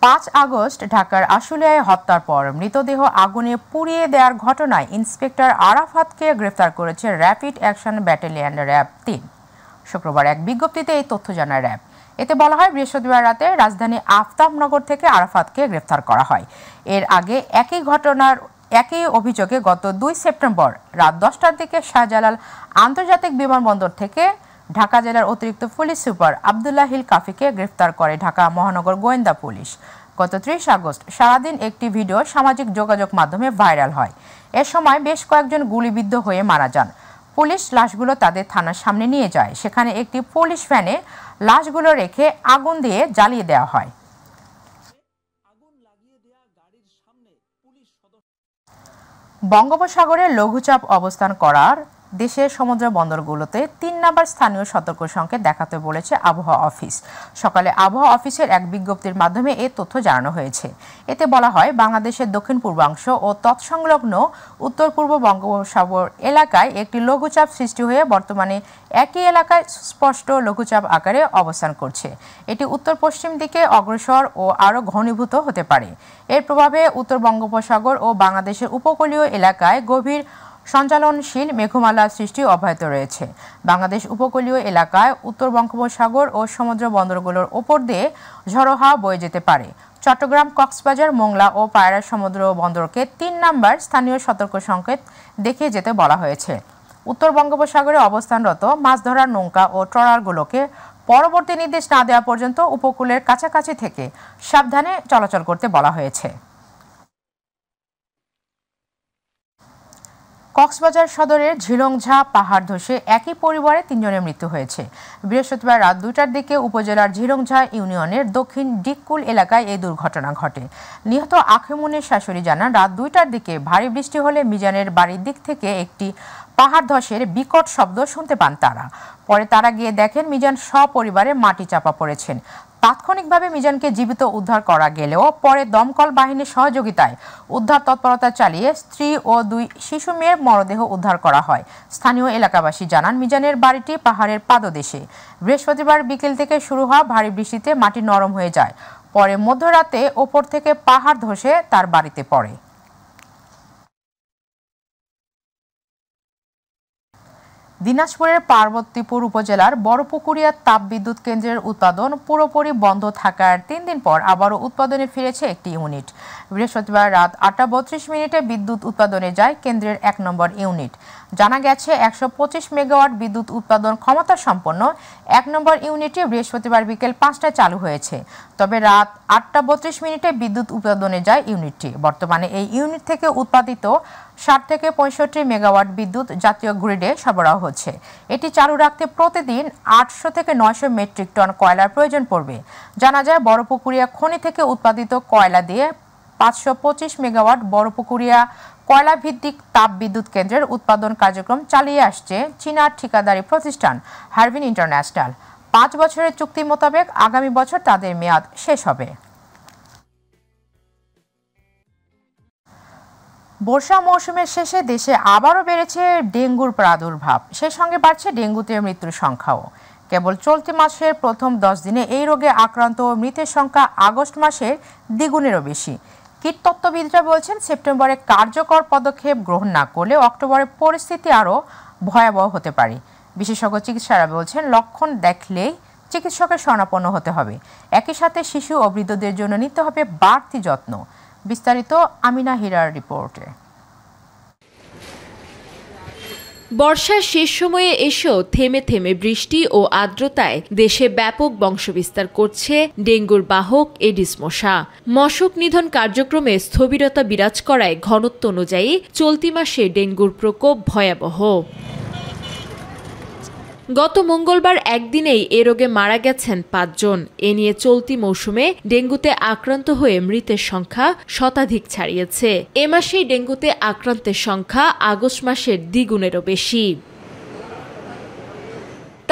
5 August ঢাকার আশুলিয়ায় হত্যার পর মৃতদেহ আগুনে পুড়িয়ে দেওয়ার ঘটনায় ইন্সপেক্টর আরাফাতকে গ্রেফতার করেছে র্যাপিড অ্যাকশন ব্যাটালিয়ন র্যাব 3। শুক্রবার এক বিজ্ঞপ্তিতে এই তথ্য জানায় র্যাব। এতে বলা হয়, বৃহস্পতিবার রাতে রাজধানী আফতাবনগর থেকে আরাফাতকে গ্রেফতার করা হয়। এর আগে একই অভিযোগে গত 2 সেপ্টেম্বর রাত 10টার দিকে শাহজালাল আন্তর্জাতিক বিমানবন্দর থেকে ঢাকা জেলার অতিরিক্ত পুলিশ সুপার আব্দুল্লাহ হিল কাফিকে গ্রেফতার করে ঢাকা মহানগর গোয়েন্দা পুলিশ। গত 30 আগস্ট সারাদিন একটি ভিডিও সামাজিক যোগাযোগ মাধ্যমে ভাইরাল হয়। এ সময় বেশ কয়েকজন গুলিবিদ্ধ হয়ে মারা যান। পুলিশ লাশগুলো তাদের থানার সামনে নিয়ে যায়। সেখানে একটি পুলিশ ভ্যানে লাশগুলো রেখে আগুন দিয়ে জ্বালিয়ে দেওয়া হয়। বঙ্গোপসাগরে লঘুচাপ অবস্থান করার দেশের সমুদ্র বন্দরগুলোতে 3 নম্বর স্থানীয় সতর্ক সংকেত দেখাতে বলেছে আবহাওয়া অফিস। সকালে আবহাওয়া অফিসের এক বিজ্ঞপ্তির মাধ্যমে এই তথ্য জানানো হয়েছে। এতে বলা হয়, বাংলাদেশের দক্ষিণ পূর্বাংশ ও তৎসংলগ্ন উত্তর পূর্ব বঙ্গোপসাগর এলাকায় একটি লঘুচাপ সৃষ্টি হয়ে বর্তমানে একই এলাকায় স্পষ্ট লঘুচাপ আকারে অবস্থান করছে। এটি উত্তর পশ্চিম দিকে অগ্রসর ও আরও ঘনীভূত হতে পারে। এর প্রভাবে উত্তর বঙ্গোপসাগর ও বাংলাদেশের উপকূলীয় এলাকায় গভীর সঞ্চালনশীল মেঘমালা সৃষ্টি অব্যাহত রয়েছে। বাংলাদেশ উপকূলীয় এলাকায় উত্তর বঙ্গোপসাগর ও সমুদ্র বন্দরগুলোর ওপর দিয়ে ঝড়ো হাওয়া বয়ে যেতে পারে। চট্টগ্রাম, কক্সবাজার, মোংলা ও পায়রা সমুদ্র বন্দরকে 3 নম্বর স্থানীয় সতর্ক সংকেত দেখিয়ে যেতে বলা হয়েছে। উত্তর বঙ্গোপসাগরে অবস্থানরত মাছ ধরার নৌকা ও ট্রলারগুলোকে পরবর্তী নির্দেশ না দেওয়া পর্যন্ত উপকূলের কাছাকাছি থেকে সাবধানে চলাচল করতে বলা হয়েছে। কক্সবাজার সদরের ঝিলংঝা পাহাড় ধসে একই পরিবারে 3 জনের মৃত্যু হয়েছে। বৃহস্পতিবার রাত 2টার দিকে উপজেলার ঝিলংঝা ইউনিয়নের দক্ষিণ ডিককুল এলাকায় এই দুর্ঘটনা ঘটে। নিহত আখিমুনের শাশুড়ি জানান, রাত 2টার দিকে ভারী বৃষ্টি হলে মিজানের বাড়ির দিক থেকে একটি পাহাড় ধসের বিকট শব্দ শুনতে পান তারা। পরে তারা গিয়ে দেখেন মিজান সপরিবারে মাটি চাপা পড়েছেন। তাৎক্ষণিকভাবে মিজানকে জীবিত উদ্ধার করা গেলেও পরে দমকল বাহিনীর সহযোগিতায় উদ্ধার তৎপরতা চালিয়ে স্ত্রী ও 2 শিশু মেয়ের মরদেহ উদ্ধার করা হয়। স্থানীয় এলাকাবাসী জানান, মিজানের বাড়িটি পাহাড়ের পাদদেশে। বৃহস্পতিবার বিকেল থেকে শুরু হওয়া ভারী বৃষ্টিতে মাটি নরম হয়ে যায়। পরে মধ্যরাতে ওপর থেকে পাহাড় ধসে তার বাড়িতে পড়ে। দিনাজপুরের পার্বতীপুর উপজেলার বড়পুকুরিয়া তাপবিদ্যুৎ কেন্দ্রের উৎপাদন পুরোপুরি বন্ধ থাকার 3 দিন পর আবারও উৎপাদনে ফিরেছে একটি ইউনিট। বৃহস্পতিবার রাত 8:32 বিদ্যুৎ উৎপাদনে যায় কেন্দ্রের 1 নম্বর ইউনিট। জানা গেছে, 125 মেগাওয়াট বিদ্যুৎ উৎপাদন ক্ষমতা সম্পন্ন 1 নম্বর ইউনিটটি বৃহস্পতিবার বিকেল 5টায় চালু হয়েছে। তবে রাত 8:32 বিদ্যুৎ উৎপাদনে যায় ইউনিটটি। বর্তমানে এই ইউনিট থেকে উৎপাদিত 60 থেকে 65 মেগাওয়াট বিদ্যুৎ জাতীয় গ্রিডে সরবরাহ হচ্ছে। এটি চালু রাখতে প্রতিদিন 800 থেকে 900 মেট্রিক টন কয়লার প্রয়োজন পড়বে। জানা যায়, বড়পুকুরিয়া খনি থেকে উৎপাদিত কয়লা দিয়ে 525 মেগাওয়াট বড়পুকুরিয়া কয়লা ভিত্তিক তাপ বিদ্যুৎ কেন্দ্রের উৎপাদন কার্যক্রম চালিয়ে আসছে চীনা ঠিকাদারি প্রতিষ্ঠান হারবিন ইন্টারন্যাশনাল। 5 বছরের চুক্তি মোতাবেক আগামী বছর তাদের মেয়াদ শেষ হবে। বর্ষা মৌসুমের শেষে দেশে আবারও বেড়েছে ডেঙ্গুর প্রাদুর্ভাব। সেই সঙ্গে বাড়ছে ডেঙ্গুতে মৃত্যুর সংখ্যাও। কেবল চলতি মাসের প্রথম 10 দিনে এই রোগে আক্রান্ত ও মৃতের সংখ্যা আগস্ট মাসের দ্বিগুণেরও বেশি। কীটতত্ত্ববিদরা বলছেন, সেপ্টেম্বরে কার্যকর পদক্ষেপ গ্রহণ না করলে অক্টোবরে পরিস্থিতি আরও ভয়াবহ হতে পারে। বিশেষজ্ঞ চিকিৎসারা বলছেন, লক্ষণ দেখলেই চিকিৎসকের শরণাপন্ন হতে হবে। একই সাথে শিশু ও বৃদ্ধদের জন্য নিতে হবে বাড়তি যত্ন। বিস্তারিত আমিনা হীরার রিপোর্টে। বর্ষার শেষ সময়ে এসেও থেমে থেমে বৃষ্টি ও আর্দ্রতায় দেশে ব্যাপক বংশবিস্তার করছে ডেঙ্গুর বাহক এডিস মশা। মশক নিধন কার্যক্রমে স্থবিরতা বিরাজ করায় ঘনত্ব অনুযায়ী চলতি মাসে ডেঙ্গুর প্রকোপ ভয়াবহ। গত মঙ্গলবার একদিনেই এ রোগে মারা গেছেন 5 জন। এ নিয়ে চলতি মৌসুমে ডেঙ্গুতে আক্রান্ত হয়ে মৃতের সংখ্যা শতাধিক ছাড়িয়েছে। এ মাসেই ডেঙ্গুতে আক্রান্তের সংখ্যা আগস্ট মাসের দ্বিগুণেরও বেশি।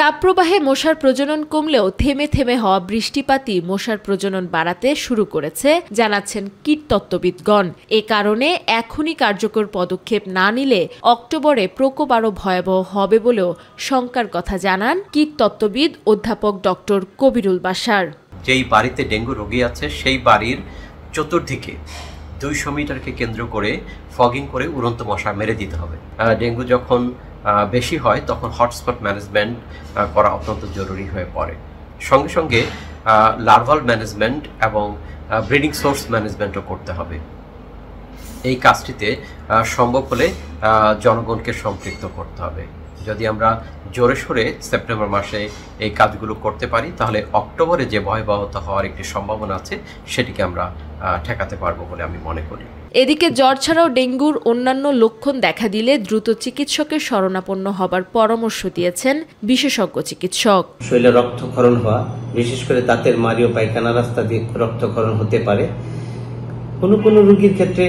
তাপপ্রবাহে মশার প্রজনন কমলেও থেমে থেমে হওয়া বৃষ্টিপাতই মশার প্রজনন বাড়াতে শুরু করেছে জানাচ্ছেন কীটতত্ত্ববিদগণ। এ কারণে এখনই কার্যকর পদক্ষেপ না নিলে অক্টোবরে প্রকোপ আরও ভয়াবহ হবে বলেও শঙ্কার কথা জানান কীটতত্ত্ববিদ অধ্যাপক ডক্টর কবিরুল বাশার। যেই বাড়িতে ডেঙ্গু রোগী আছে সেই বাড়ির চতুর্দিকে 200 মিটারকে কেন্দ্র করে ফগিং করে উড়ন্ত মশা মেরে দিতে হবে। ডেঙ্গু যখন বেশি হয় তখন হটস্পট ম্যানেজমেন্ট করা অত্যন্ত জরুরি হয়ে পড়ে। সঙ্গে সঙ্গে লার্ভাল ম্যানেজমেন্ট এবং ব্রিডিং সোর্স ম্যানেজমেন্টও করতে হবে। এই কাজটিতে সম্ভব হলে জনগণকে সম্পৃক্ত করতে হবে। যদি আমরা জোরে সোরে সেপ্টেম্বর মাসে এই কাজগুলো করতে পারি তাহলে অক্টোবরে যে ভয়াবহতা হওয়ার একটি সম্ভাবনা আছে সেটিকে আমরা ঠেকাতে পারবো বলে আমি মনে করি। এদিকে জ্বর ছাড়াও ডেঙ্গুর অন্যান্য লক্ষণ দেখা দিলে দ্রুত চিকিৎসকের শরণাপন্ন হবার পরামর্শ দিয়েছেন বিশেষজ্ঞ চিকিৎসক। শরীরে রক্তক্ষরণ হওয়া, বিশেষ করে দাঁতের মাড়ি ও পায়খানা রাস্তা দিয়ে রক্তক্ষরণ হতে পারে। কোনো কোনো রোগীর ক্ষেত্রে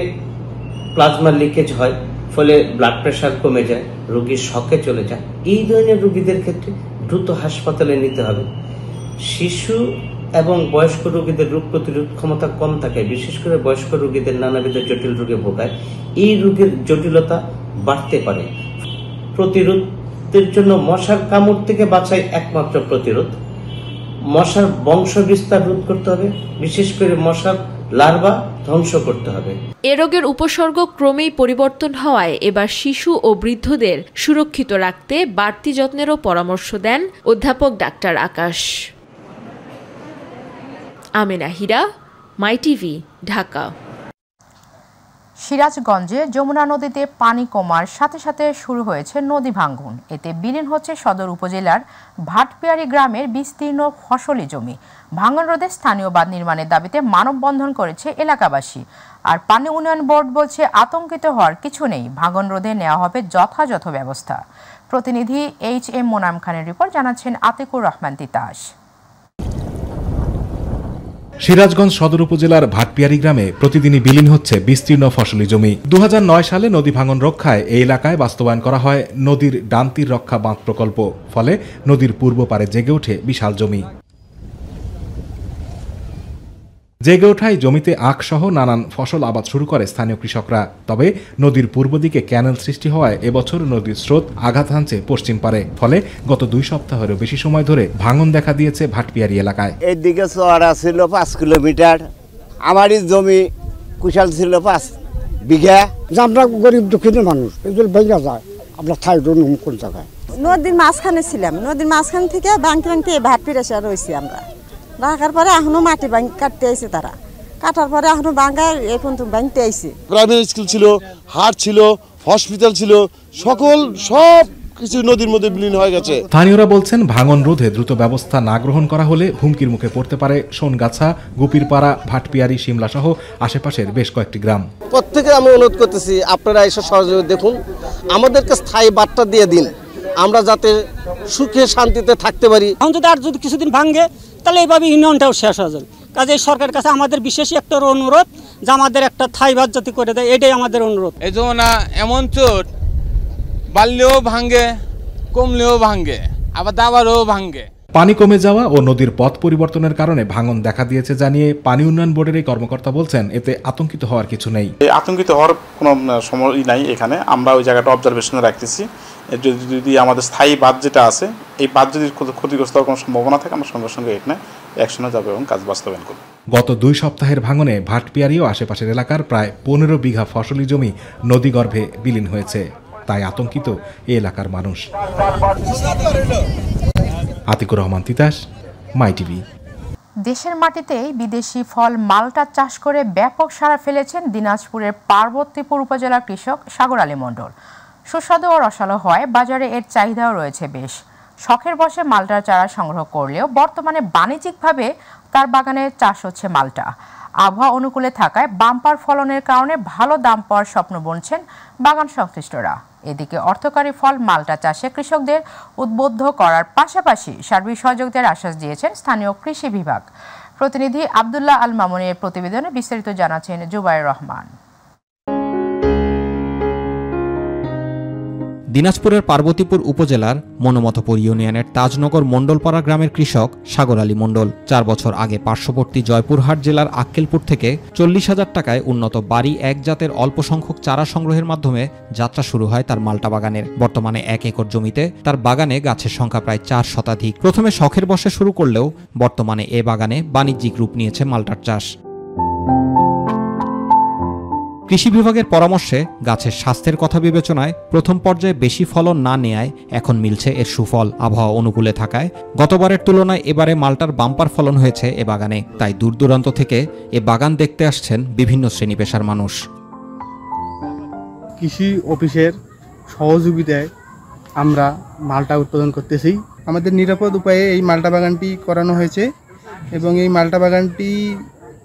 প্লাজমা লিকেজ হয়, ফলে ব্লাড প্রেশার কমে যায়, রোগীর শকে চলে যায়। এই ধরনের রোগীদের ক্ষেত্রে দ্রুত হাসপাতালে নিতে হবে। শিশু এবং বয়স্ক রোগীদের রোগ প্রতিরোধ ক্ষমতা কম থাকে, বিশেষ করে বয়স্ক রোগীদের নানাবিধ জটিল রোগে ভোগায়। এই রোগের জটিলতা বাড়তে পারে। প্রতিরোধের জন্য মশার কামড় থেকে বাঁচাই একমাত্র প্রতিরোধ। মশার বংশ বিস্তার রোধ করতে হবে, বিশেষ করে মশার লার্ভা ধ্বংস করতে হবে। এ রোগের উপসর্গ ক্রমেই পরিবর্তন হওয়ায় এবার শিশু ও বৃদ্ধদের সুরক্ষিত রাখতে বাড়তি যত্নেরও পরামর্শ দেন অধ্যাপক ডাক্তার আকাশ। আমেনা হীরা, মাই টিভি, ঢাকা। সিরাজগঞ্জে যমুনা নদীতে পানি কমার সাথে সাথে শুরু হয়েছে নদী ভাঙ্গন। এতে বিলীন হচ্ছে সদর উপজেলার ভাটপিয়ারি গ্রামের বিস্তীর্ণ ফসলি জমি। ভাঙ্গন রোধে স্থানীয় বাঁধ নির্মাণের দাবিতে মানববন্ধন করেছে এলাকাবাসী। আর পানি উন্নয়ন বোর্ড বলছে আতঙ্কিত হওয়ার কিছু নেই, ভাঙ্গন রোধে নেওয়া হবে যথাযথ ব্যবস্থা। প্রতিনিধি HM মোনাম খানের রিপোর্ট, জানাচ্ছেন আতিকুর রহমান তিতাস। সিরাজগঞ্জ সদর উপজেলার ভাটপিয়ারি গ্রামে প্রতিদিনই বিলীন হচ্ছে বিস্তীর্ণ ফসলি জমি। 2009 সালে নদী ভাঙন রক্ষায় এই এলাকায় বাস্তবায়ন করা হয় নদীর ডান তীর রক্ষা বাঁধ প্রকল্প। ফলে নদীর পূর্ব পারে জেগে ওঠে বিশাল জমি। জেগে ওঠায় জমিতে আখ সহ নানান ফসল আবাদ শুরু করে স্থানীয় কৃষকরা। তবে নদীর পূর্ব দিকে ক্যানেল সৃষ্টি হওয়ায় এবছর নদীর স্রোত আঘাত হানছে পশ্চিম পারে। ফলে গত 2 সপ্তাহেরও বেশি সময় ধরে ভাঙন দেখা দিয়েছে ভাটপিয়ারি এলাকায়। এইদিকে চওড়া ছিল 5 কিলোমিটার, আমারই জমি কুশাল ছিল 5 বিঘা। আমরা গরিব দুঃখীর মানুষ, এগুলো ভেঙে যায়। আমরা থাই কোন জায়গায় নদীর মাঝখানে ছিলাম, নদীর মাঝখান থেকে ভাঙতে ভাঙতে ভাটপিয়ারি এসে রয়েছি আমরা। রাখার পরে এখনো মাটি কাটতে আইছে, তারা কাটার পরে এখনো ভাঙার এই পর্যন্ত ভাঙতে আইছে। প্রাইমারি স্কুল ছিল, হাট ছিল, হসপিটাল ছিল, সব কিছু নদীর মধ্যে বিলীন হয়ে গেছে। স্থানীয়রা বলছেন ভাঙন রোধে দ্রুত ব্যবস্থা না গ্রহণ করা হলে হুমকির মুখে পড়তে পারে সোনগাছা, গুপিরপাড়া, ভাটপিয়ারি, শিমলা সহ আশেপাশের বেশ কয়েকটি গ্রাম। প্রত্যেকে আমি অনুরোধ করতেছি, আপনারা এসে সহযোগিতা দেখুন, আমাদেরকে স্থায়ী বার্তা দিয়ে দিন, আমরা যাতে সুখে শান্তিতে থাকতে পারি। এখন যদি আর যদি কিছুদিন ভাঙে তাহলে এইভাবে ইউনিয়নটাও শেষ হয়ে যাবে। কাজে সরকারের কাছে আমাদের বিশেষ একটা অনুরোধ যে আমাদের একটা ঠাই বাজ্যাতি করে দেয়, এটাই আমাদের অনুরোধ। এই যমুনা এমন চোট, বাড়লেও ভাঙ্গে, কমলেও ভাঙ্গে, আবার দাবারও ভাঙ্গে। পানি কমে যাওয়া ও নদীর পথ পরিবর্তনের কারণে ভাঙন দেখা দিয়েছে জানিয়ে পানি উন্নয়ন বোর্ডের এই কর্মকর্তা বলছেন এতে আতঙ্কিত হওয়ার কিছু নেই। আতঙ্কিত হওয়ার কোনো সময় নাই। এখানে আমরা ওই জায়গাটা অবজারভেশনে রাখতেছি। যদি আমাদের স্থায়ী বাঁধ যেটা আছে, এই বাঁধ যদি ক্ষতিগ্রস্ত হওয়ার কোনো সম্ভাবনা থাকে, আমরা সঙ্গে সঙ্গে এখানে অ্যাকশনে যাবে এবং কাজ বাস্তবায়ন করব। গত 2 সপ্তাহের ভাঙনে ভাটপিয়ারি ও আশেপাশের এলাকার প্রায় 15 বিঘা ফসলি জমি নদীগর্ভে বিলীন হয়েছে। তাই আতঙ্কিত এই এলাকার মানুষ। আতিকুর রহমান তিতাস, মাই টিভি। দেশের মাটিতেই বিদেশি ফল মালটা চাষ করে ব্যাপক সাড়া ফেলেছেন দিনাজপুরের পার্বতীপুর উপজেলার কৃষক সাগর আলী মণ্ডল। সুস্বাদু ও রসালো হয়, বাজারে এর চাহিদাও রয়েছে বেশ। শখের বশে মালটার চারা সংগ্রহ করলেও বর্তমানে বাণিজ্যিকভাবে তার বাগানে চাষ হচ্ছে মালটা। আবহাওয়া অনুকূলে থাকায় বাম্পার ফলনের কারণে ভালো দাম পাওয়ার স্বপ্ন বুনছেন বাগান সংশ্লিষ্টরা। এদিকে অর্থকারী ফল মালটা চাষে কৃষকদের উদ্বুদ্ধ করার পাশাপাশি সার্বিক সহযোগিতার আশ্বাস দিয়েছেন স্থানীয় কৃষি বিভাগ। প্রতিনিধি আব্দুল্লাহ আল মামুনের প্রতিবেদনে বিস্তারিত জানাচ্ছেন জুবাইর রহমান। দিনাজপুরের পার্বতীপুর উপজেলার মনোমতপুর ইউনিয়নের তাজনগর মণ্ডলপাড়া গ্রামের কৃষক সাগর আলী মণ্ডল 4 বছর আগে পার্শ্ববর্তী জয়পুরহাট জেলার আক্কেলপুর থেকে 40,000 টাকায় উন্নত বাড়ি এক জাতের অল্প সংখ্যক চারা সংগ্রহের মাধ্যমে যাত্রা শুরু হয় তার মাল্টা বাগানের। বর্তমানে 1 একর জমিতে তার বাগানে গাছের সংখ্যা প্রায় 4 শতাধিক। প্রথমে শখের বশে শুরু করলেও বর্তমানে এ বাগানে বাণিজ্যিক রূপ নিয়েছে মাল্টার চাষ। কৃষি বিভাগের পরামর্শে গাছের স্বাস্থ্যের কথা বিবেচনায় প্রথম পর্যায়ে বেশি ফলন না নেয়ায় এখন মিলছে এর সুফল। আবহাওয়া অনুকূলে থাকায় গতবারের তুলনায় এবারে মাল্টার বাম্পার ফলন হয়েছে এ বাগানে। তাই দূর দূরান্ত থেকে এ বাগান দেখতে আসছেন বিভিন্ন শ্রেণী পেশার মানুষ। কৃষি অফিসের সহযোগিতায় আমরা মাল্টা উৎপাদন করতেছি। আমাদের নিরাপদ উপায়ে এই মাল্টা বাগানটি করানো হয়েছে এবং এই মাল্টা বাগানটি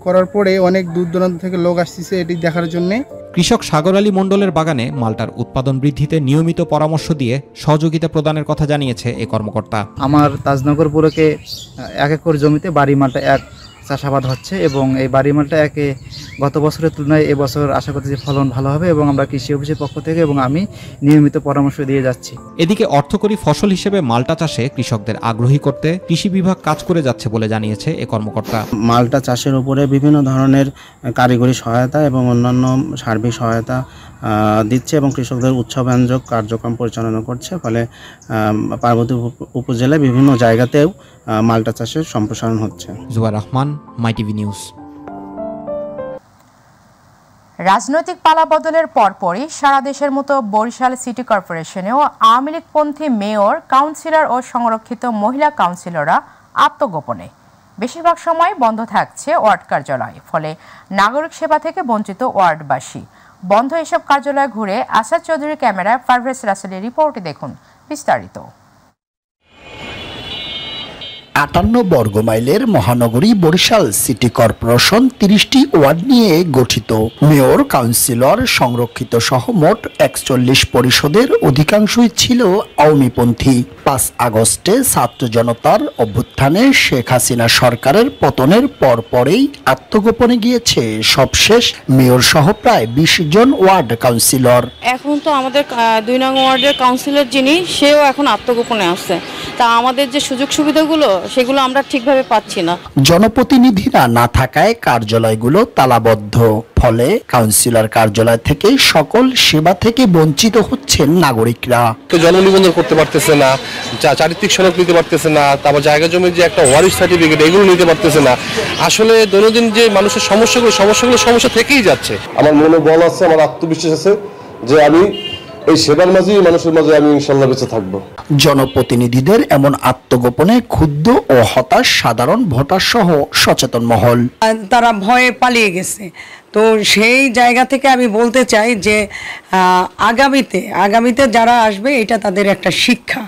করার পরে অনেক দূর দূরান্ত থেকে লোক আসছে এটি দেখার জন্য। কৃষক সাগর আলী মণ্ডলের বাগানে মাল্টার উৎপাদন বৃদ্ধিতে নিয়মিত পরামর্শ দিয়ে সহযোগিতা প্রদানের কথা জানিয়েছে এ কর্মকর্তা। আমার তাজনগর পুরকে 1 একর জমিতে বাড়ি মাল্টা এক চাষাবাদ হচ্ছে এবং এই বাড়ি মাল্টা একে গত বছরের তুলনায় এবছর আশা করছি ফলন ভালো হবে এবং আমরা কৃষি অফিসের পক্ষ থেকে এবং আমি নিয়মিত পরামর্শ দিয়ে যাচ্ছি। এদিকে অর্থকরী ফসল হিসেবে মাল্টা চাষে কৃষকদের আগ্রহী করতে কৃষি বিভাগ কাজ করে যাচ্ছে বলে জানিয়েছে এ কর্মকর্তা। মাল্টা চাষের উপরে বিভিন্ন ধরনের কারিগরি সহায়তা এবং অন্যান্য সার্বিক সহায়তা দিচ্ছে এবং কৃষকদের উৎসবব্যঞ্জক কার্যক্রম পরিচালনা করছে। ফলে পার্বতী উপজেলায় বিভিন্ন জায়গাতেও মাল্টা চাষের সম্প্রসারণ হচ্ছে। Zubair Rahman, My TV news. রাজনৈতিক পালাবদলের পরপরই সারা দেশের মতো বরিশাল সিটি কর্পোরেশনেও আওয়ামী লীগপন্থী মেয়র, কাউন্সিলর ও সংরক্ষিত মহিলা কাউন্সিলররা আত্মগোপনে। বেশিরভাগ সময় বন্ধ থাকছে ওয়ার্ড কার্যালয়, ফলে নাগরিক সেবা থেকে বঞ্চিত ওয়ার্ডবাসী। বন্ধ এসব কার্যালয় ঘুরে আসাদ চৌধুরীর ক্যামেরায় পারভেজ রাসেলের রিপোর্টে দেখুন বিস্তারিত। 58 বর্গমাইলের মহানগরী বরিশাল সিটি কর্পোরেশন 30টি ওয়ার্ড নিয়ে গঠিত। মেয়র, কাউন্সিলর, সংরক্ষিত সহ মোট 41 পরিষদের অধিকাংশই ছিল আওয়ামীপন্থী। 5 আগস্টে ছাত্র জনতার অভ্যুত্থানে শেখ হাসিনা সরকারের পতনের পরপরেই আত্মগোপনে গিয়েছে সবশেষ মেয়র সহ প্রায় 20 জন ওয়ার্ড কাউন্সিলর। এখন তো আমাদের 2 নং ওয়ার্ডের কাউন্সিলর যিনি, সেও এখন আত্মগোপনে আছে। তা আমাদের যে সুযোগ সুবিধাগুলো সেগুলো আমরা ঠিকভাবে পাচ্ছি না। জনপ্রতিনিধিরা না থাকায় কার্যালয়গুলো তালাবদ্ধ, ফলে কাউন্সিলর কার্যালয় থেকে সকল সেবা থেকে বঞ্চিত হচ্ছেন নাগরিকরা। জননিবন্ধন করতে পারতেছে না, চারিত্রিক সনদ নিতে পারতেছে না, তারপর জায়গা জমির যে একটা ওয়ারিশ সার্টিফিকেট এগুলো নিতে পারতেছে না। আসলে দৈনন্দিন যে মানুষের সমস্যা থেকেই যাচ্ছে। আমার মনে বল আছে, আমার আত্মবিশ্বাস আছে যে আমি এই সেবার মাঝেই মানুষের মাঝে আমি ইনশাআল্লাহ বেঁচে থাকবো। জনপ্রতিনিধিদের এমন আত্মগোপনে ক্ষুব্ধ ও হতাশ সাধারণ ভোটার সহ সচেতন মহল। তারা ভয়ে পালিয়ে গেছে। তো সেই জায়গা থেকে আমি বলতে চাই যে আগামীতে যারা আসবে এটা তাদের একটা শিক্ষা।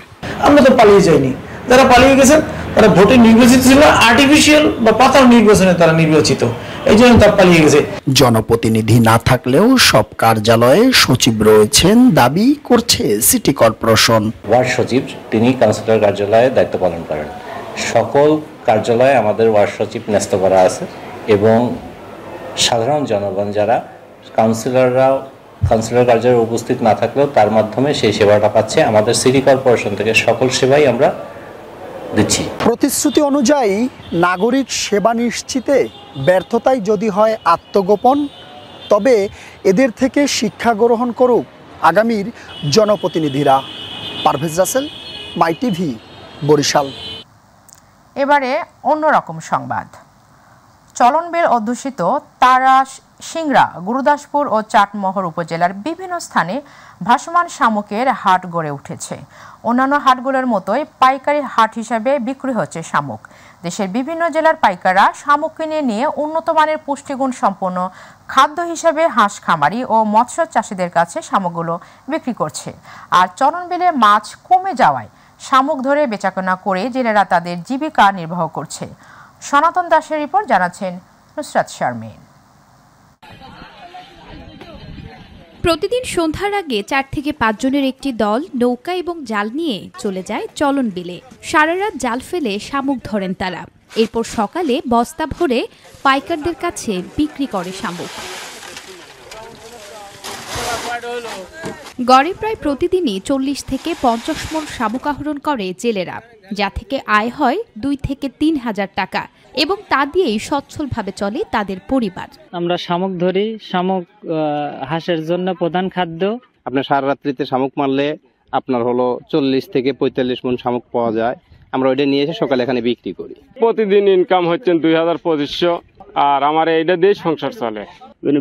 আমরা তো পালিয়ে যাইনি, যারা পালিয়ে গেছেন তারা ভোটে নির্বাচিত ছিল, আর্টিফিশিয়াল বা পাতার নির্বাচনে তারা নির্বাচিত, এই জন্য তারা পালিয়ে গেছে। জনপ্রতিনিধি না থাকলেও সব কার্যালয়ে সচিব রয়েছেন দাবি করছে সিটি কর্পোরেশন। ওয়ার্ড সচিব তিনি কাউন্সিলর কার্যালয়ে দায়িত্ব পালন করেন। সকল কার্যালয়ে আমাদের ওয়ার্ড সচিব ন্যস্ত করা আছে এবং সাধারণ জনগণ যারা কাউন্সিলর কার্যালয়ে উপস্থিত না থাকলেও তার মাধ্যমে সেই সেবাটা পাচ্ছে। আমাদের সিটি কর্পোরেশন থেকে সকল সেবাই আমরা দিচ্ছি। প্রতিশ্রুতি অনুযায়ী নাগরিক সেবা নিশ্চিতে ব্যর্থতায় যদি হয় আত্মগোপন, তবে এদের থেকে শিক্ষা গ্রহণ করুক আগামীর জনপ্রতিনিধিরা। পারভেজ রাসেল, মাই টিভি, বরিশাল। এবারে অন্যরকম সংবাদ। চলনবিল অধ্যুষিত তারা, সিংড়া, গুরুদাসপুর ও চাটমোহর উপজেলার বিভিন্ন স্থানে ভাসমান শামুকের হাট গড়ে উঠেছে। অন্যান্য হাটগুলোর মতোই পাইকারি হাট হিসাবে বিক্রি হচ্ছে শামুক। দেশের বিভিন্ন জেলার পাইকাররা শামুক কিনে নিয়ে উন্নত মানের পুষ্টিগুণ সম্পন্ন খাদ্য হিসাবে হাঁস খামারি ও মৎস্য চাষিদের কাছে শামুকগুলো বিক্রি করছে। আর চলনবিলে মাছ কমে যাওয়ায় শামুক ধরে বেচাকেনা করে জেলেরা তাদের জীবিকা নির্বাহ করছে। সনাতন দাসের রিপোর্ট, জানাচ্ছেন নুসরাত শারমিন। প্রতিদিন সন্ধ্যার আগে 4 থেকে 5 জনের একটি দল নৌকা এবং জাল নিয়ে চলে যায় চলন বিলে। সারা রাত জাল ফেলে শামুক ধরেন তারা। এরপর সকালে বস্তা ভরে পাইকারদের কাছে বিক্রি করে শামুক। গড়ে প্রায় প্রতিদিনই 40 থেকে 50 মণ শামুক আহরণ করে জেলেরা, যা থেকে আয় হয় 2 থেকে 3 হাজার টাকা এবং তা দিয়েই সচ্ছলভাবে চলে তাদের পরিবার। আমরা শামুক ধরি, শামুক হাঁসের জন্য প্রধান খাদ্য। আপনার সারা রাত্রিতে শামুক মারলে আপনার হলো 40 থেকে 45 মণ শামুক পাওয়া যায়। আমরা ওইটা নিয়ে এসে সকালে এখানে বিক্রি করি। প্রতিদিন ইনকাম হচ্ছে 2500, আর আমার এইটা দিয়ে সংসার চলে।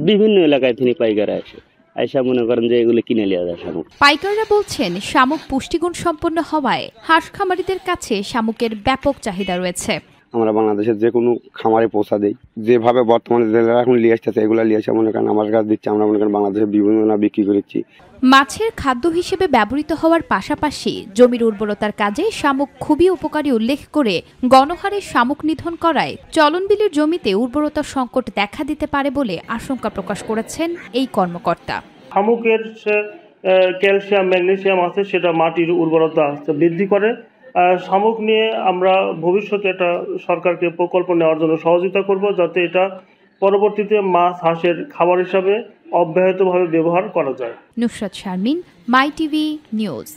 বিভিন্ন এলাকায় তিনি পাইকাররা আসে, আয়সা মনে করেন যে এগুলো কিনে নেওয়া যায় শামুক। পাইকাররা বলছেন শামুক পুষ্টিগুণ সম্পন্ন হওয়ায় হাঁস খামারিদের কাছে শামুকের ব্যাপক চাহিদা রয়েছে। আমরা বাংলাদেশের যে কোনো খামারে পৌঁছা দেই, যেভাবে বর্তমানে জেলেরা এখন নিয়ে আসতেছে এগুলো নিয়ে এসে মনে করেন আমার কাছে দিচ্ছে, আমরা মনে করেন বাংলাদেশে বিভিন্ন বিক্রি করেছি। মাছের খাদ্য হিসেবে ব্যবহৃত হওয়ার পাশাপাশি জমির উর্বরতার কাজে শামুক খুবই উপকারী উল্লেখ করে গণহারে শামুক নিধন করায় চলনবিলের জমিতে উর্বরতা সংকট দেখা দিতে পারে বলে আশঙ্কা প্রকাশ করেছেন এই কর্মকর্তা। শামুকের ক্যালসিয়াম, ম্যাগনেসিয়াম আছে, সেটা মাটির উর্বরতা বৃদ্ধি করে। শামুক নিয়ে আমরা ভবিষ্যতে একটা সরকারকে প্রকল্প নেওয়ার জন্য সহযোগিতা করব, যাতে এটা পরবর্তীতে মাছ হাঁসের খাবার হিসাবে অব্যাহতভাবে ব্যবহার করা যায়। নুসরাত শারমিন, মাই টিভি নিউজ।